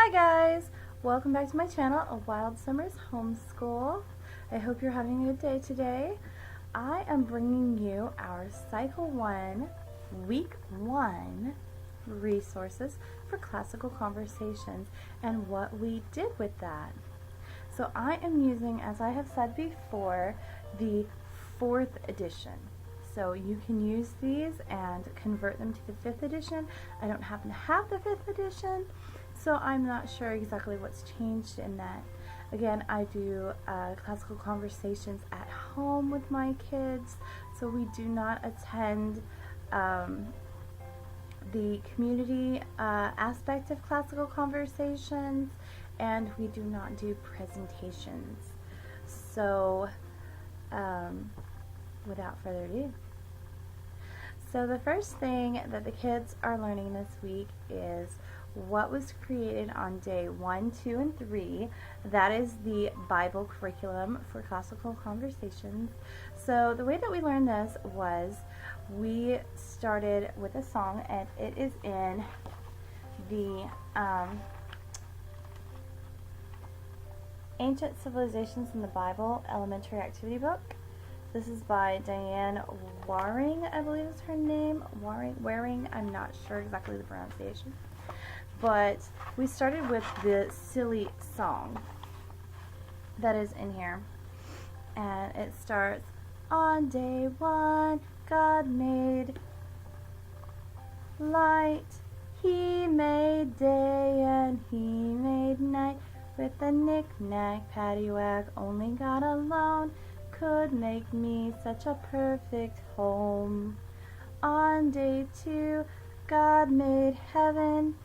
Hi guys! Welcome back to my channel, A Wild Summer's Homeschool. I hope you're having a good day today. I am bringing you our Cycle 1, Week 1 resources for classical conversations and what we did with that. So I am using, as I have said before, the 4th edition. So you can use these and convert them to the 5th edition. I don't happen to have the 5th edition, so I'm not sure exactly what's changed in that. Again, I do classical conversations at home with my kids, so we do not attend the community aspect of classical conversations, and we do not do presentations. So without further ado. So the first thing that the kids are learning this week is what was created on day 1, 2, and 3. That is the Bible curriculum for classical conversations. So the way that we learned this was we started with a song, and it is in the Ancient Civilizations in the Bible Elementary Activity Book. This is by Diane Waring, I believe is her name. Waring, I'm not sure exactly the pronunciation. But we started with the silly song that is in here. And it starts, on day 1, God made light. He made day and he made night. With a knick-knack, paddywhack, only God alone could make me such a perfect home. On day 2, God made heaven,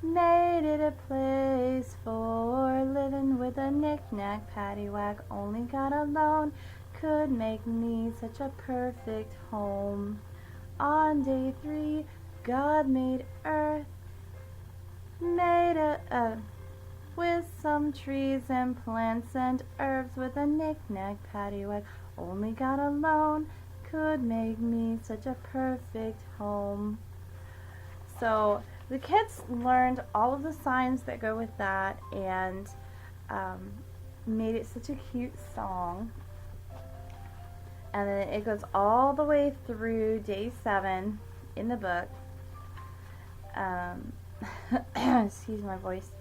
made it a place for living. With a knick-knack, paddywhack, only God alone could make me such a perfect home. On day 3, God made earth, made with some trees and plants and herbs. With a knick-knack, paddywhack, only God alone could make me such a perfect home. So the kids learned all of the signs that go with that and made it such a cute song. And then it goes all the way through day 7 in the book. Excuse my voice.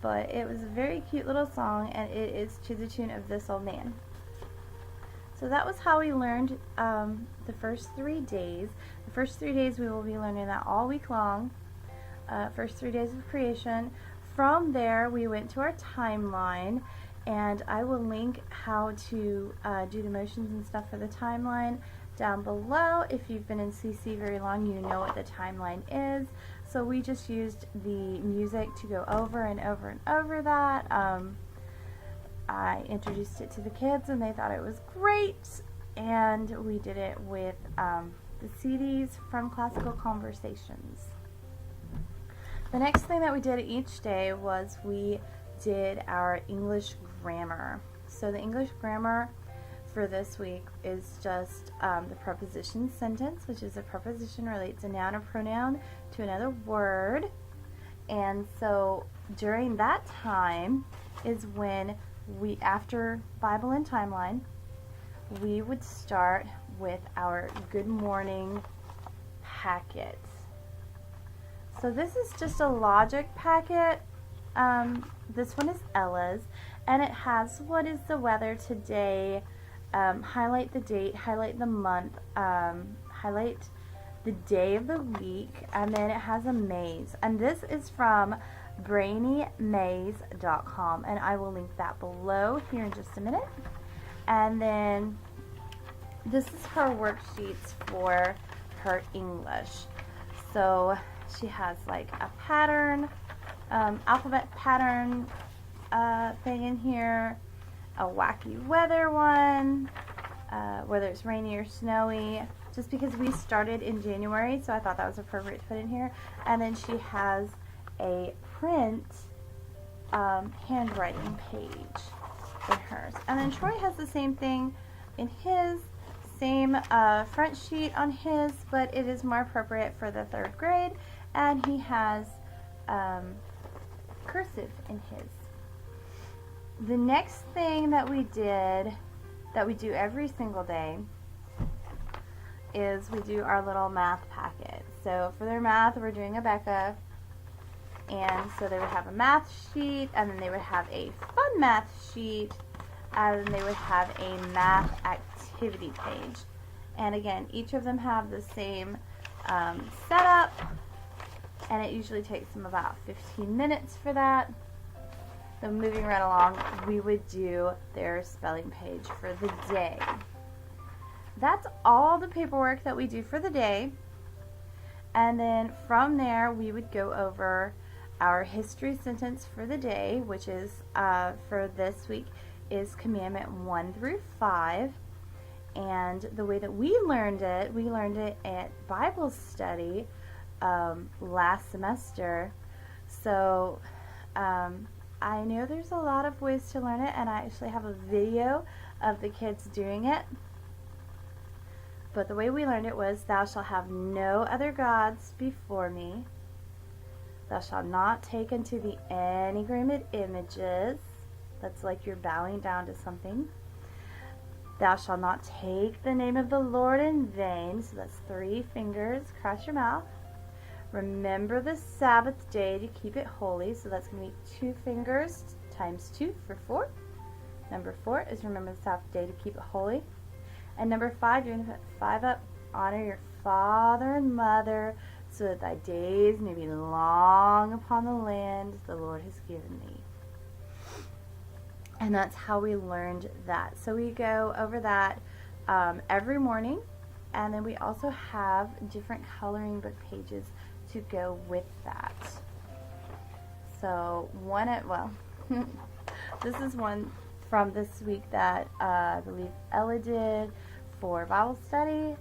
But it was a very cute little song, and it is to the tune of This Old Man. So that was how we learned the first 3 days. The first 3 days we will be learning that all week long. First 3 days of creation. From there we went to our timeline, and I will link how to do the motions and stuff for the timeline down below. If you've been in CC very long, you know what the timeline is. So we just used the music to go over and over and over that. I introduced it to the kids and they thought it was great, and we did it with the CDs from Classical Conversations. The next thing that we did each day was we did our English grammar. So the English grammar for this week is just the preposition sentence, which is a preposition relates a noun or pronoun to another word. And so during that time is when we, after Bible and timeline, we would start with our good morning packet. So this is just a logic packet. This one is Ella's, and it has what is the weather today, highlight the date, highlight the month, highlight the day of the week, and then it has a maze. And this is from brainymaze.com, and I will link that below here in just a minute. And then this is her worksheets for her English. So she has like a pattern, alphabet pattern thing in here, a wacky weather one, whether it's rainy or snowy, just because we started in January, so I thought that was appropriate to put in here. And then she has a print handwriting page in hers. And then Troy has the same thing in his, same front sheet on his, but it is more appropriate for the 3rd grade. And he has cursive in his. The next thing that we did, that we do every single day, is we do our little math packet. So for their math, we're doing Abeka, and so they would have a math sheet, and then they would have a fun math sheet, and then they would have a math activity page. And again, each of them have the same setup, and it usually takes them about 15 minutes for that. So moving right along, we would do their spelling page for the day. That's all the paperwork that we do for the day. And then from there, we would go over our history sentence for the day, which is for this week is Commandment 1 through 5. And the way that we learned it at Bible study last semester. So I know there's a lot of ways to learn it, and I actually have a video of the kids doing it. But the way we learned it was, thou shalt have no other gods before me. Thou shalt not take unto thee any graven images. That's like you're bowing down to something. Thou shalt not take the name of the Lord in vain. So that's 3 fingers across your mouth. Remember the Sabbath day to keep it holy. So that's going to be 2 fingers times 2 for 4. Number 4 is remember the Sabbath day to keep it holy. And number 5, you're going to put 5 up. Honor your father and mother, so that thy days may be long upon the land the Lord has given thee. And that's how we learned that. So we go over that every morning. And then we also have different coloring book pages to go with that. So this is one from this week that I believe Ella did for Bible study,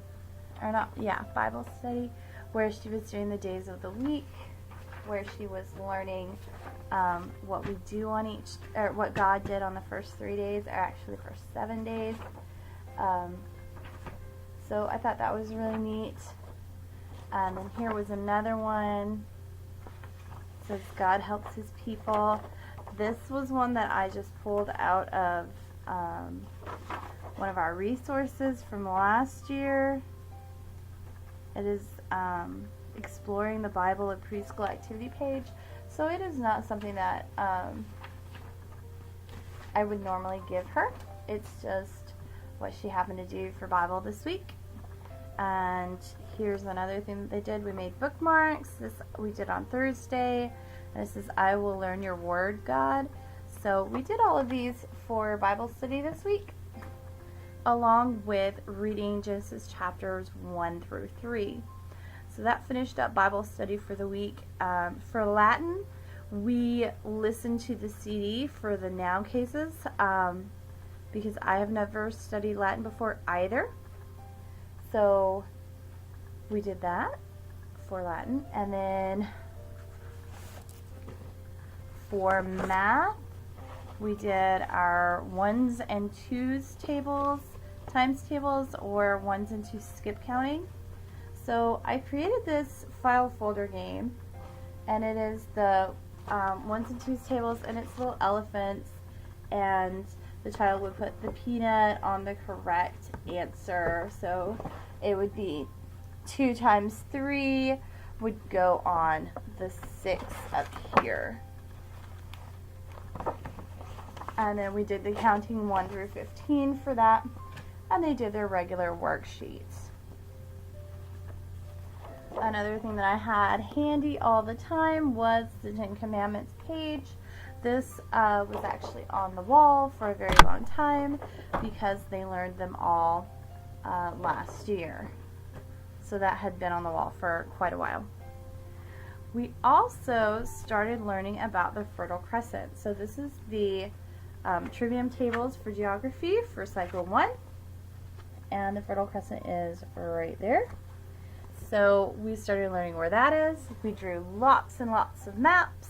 Bible study, where she was doing the days of the week, where she was learning what we do on each, or what God did on the first 3 days, or actually the first 7 days. So I thought that was really neat. And then here was another one. It says God helps his people. This was one that I just pulled out of one of our resources from last year. It is Exploring the Bible, a preschool activity page. So it is not something that I would normally give her. It's just what she happened to do for Bible this week. And here's another thing that they did. We made bookmarks. This we did on Thursday. And it says, I will learn your word, God. So we did all of these for Bible study this week, along with reading Genesis chapters 1 through 3. So that finished up Bible study for the week. For Latin, we listened to the CD for the noun cases because I have never studied Latin before either. So we did that for Latin. And then for math, we did our 1s and 2s tables, times tables, or 1s and 2s skip counting. So I created this file folder game, and it is the 1s and 2s tables, and it's little elephants, and the child would put the peanut on the correct answer. So it would be 2 times 3 would go on the 6 up here. And then we did the counting 1 through 15 for that, and they did their regular worksheets. Another thing that I had handy all the time was the 10 Commandments page. This was actually on the wall for a very long time because they learned them all last year. So that had been on the wall for quite a while. We also started learning about the Fertile Crescent. So this is the trivium tables for geography for cycle 1. And the Fertile Crescent is right there. So we started learning where that is. We drew lots and lots of maps.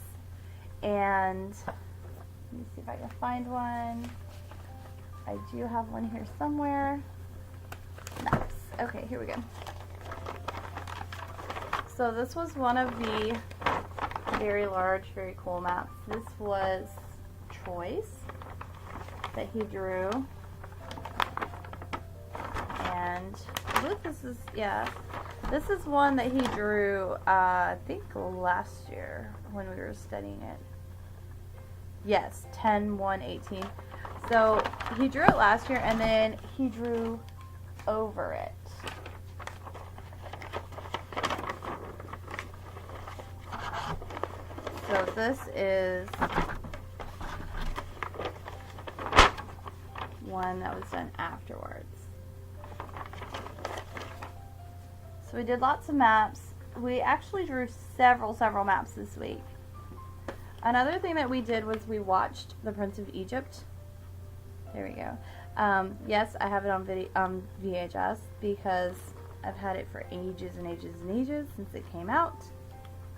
And let me see if I can find one. I do have one here somewhere. Maps. Okay, here we go. So this was one of the very large, very cool maps. This was Troy's that he drew. And I believe this is, yeah, this is one that he drew, I think last year when we were studying it. Yes, 10/1/18. So he drew it last year, and then he drew over it. So this is one that was done afterwards. So we did lots of maps. We actually drew several maps this week. Another thing that we did was we watched The Prince of Egypt. There we go. Yes, I have it on video, VHS, because I've had it for ages and ages and ages since it came out.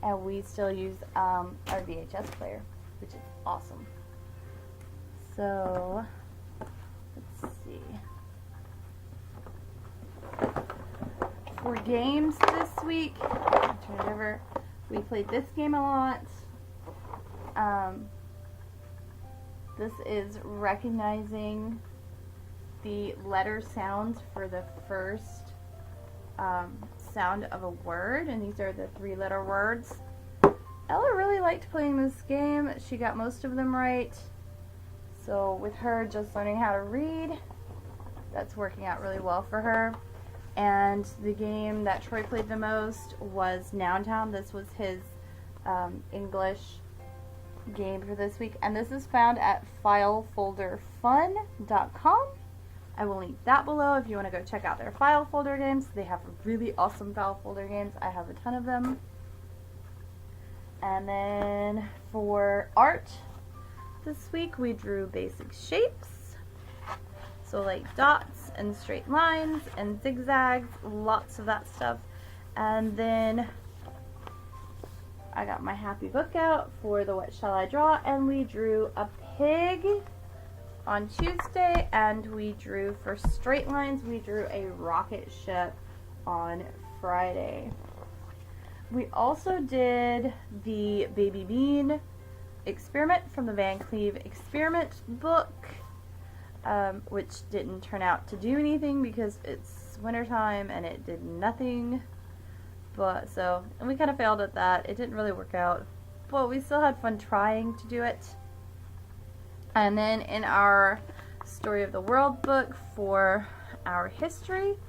And we still use our VHS player, which is awesome. So, let's see. For games this week, I'll turn it over. We played this game a lot. This is recognizing the letter sounds for the first sound of a word, and these are the 3-letter words. Ella really liked playing this game. She got most of them right. So with her just learning how to read, that's working out really well for her. And the game that Troy played the most was Noun Town. This was his English game for this week, and this is found at filefolderfun.com. I will link that below if you want to go check out their file folder games. They have really awesome file folder games. I have a ton of them. And then for art this week, we drew basic shapes. So like dots and straight lines and zigzags, lots of that stuff. And then I got my happy book out for the What Shall I Draw, and we drew a pig on Tuesday, and we drew, for straight lines, we drew a rocket ship on Friday. We also did the Baby Bean experiment from the Van Cleve experiment book, which didn't turn out to do anything because it's wintertime and it did nothing. But and we kind of failed at that. It didn't really work out, but we still had fun trying to do it. And then in our Story of the World book for our history,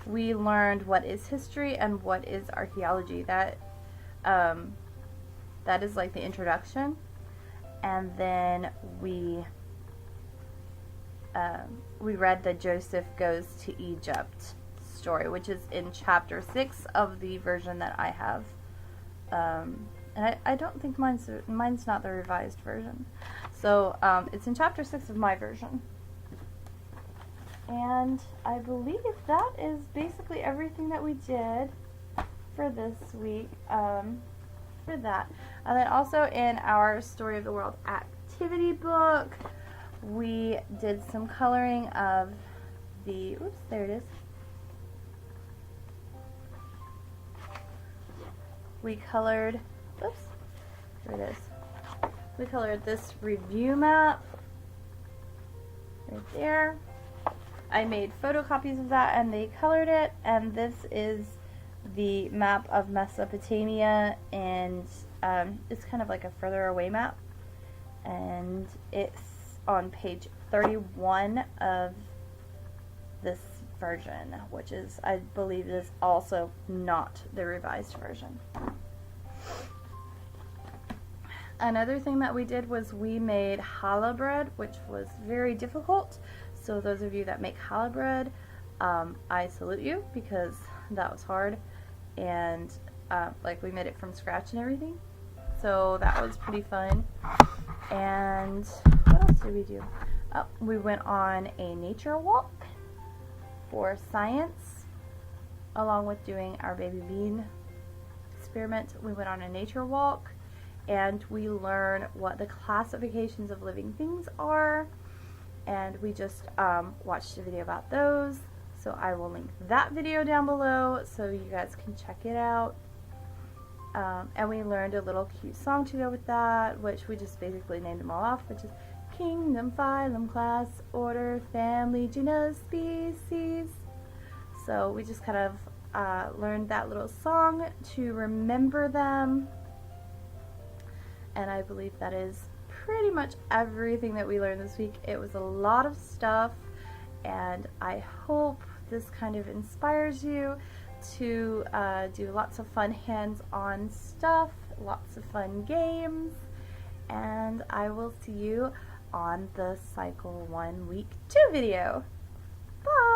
we learned what is history and what is archaeology. That is like the introduction. And then we read the Joseph Goes to Egypt story, which is in chapter 6 of the version that I have. And I don't think mine's not the revised version. So it's in chapter 6 of my version. And I believe that is basically everything that we did for this week for that. And then also in our Story of the World activity book, we did some coloring of the, oops, there it is. We colored, oops, there it is. We colored this review map right there. I made photocopies of that and they colored it, and this is the map of Mesopotamia, and it's kind of like a further away map, and it's on page 31 of this version, which is, I believe, is also not the revised version. Another thing that we did was we made challah bread, which was very difficult. So those of you that make challah bread, I salute you, because that was hard, and like we made it from scratch and everything. So that was pretty fun. And what else did we do? Oh, we went on a nature walk for science, along with doing our baby bean experiment. We went on a nature walk, and we learned what the classifications of living things are, and we just watched a video about those. So I will link that video down below so you guys can check it out. And we learned a little cute song to go with that, which we just basically named them all off, which is Kingdom, Phylum, Class, Order, Family, Genus, Species. So we just kind of learned that little song to remember them. And I believe that is pretty much everything that we learned this week. It was a lot of stuff, and I hope this kind of inspires you to do lots of fun hands-on stuff, lots of fun games, and I will see you on the Cycle 1 Week 2 video. Bye!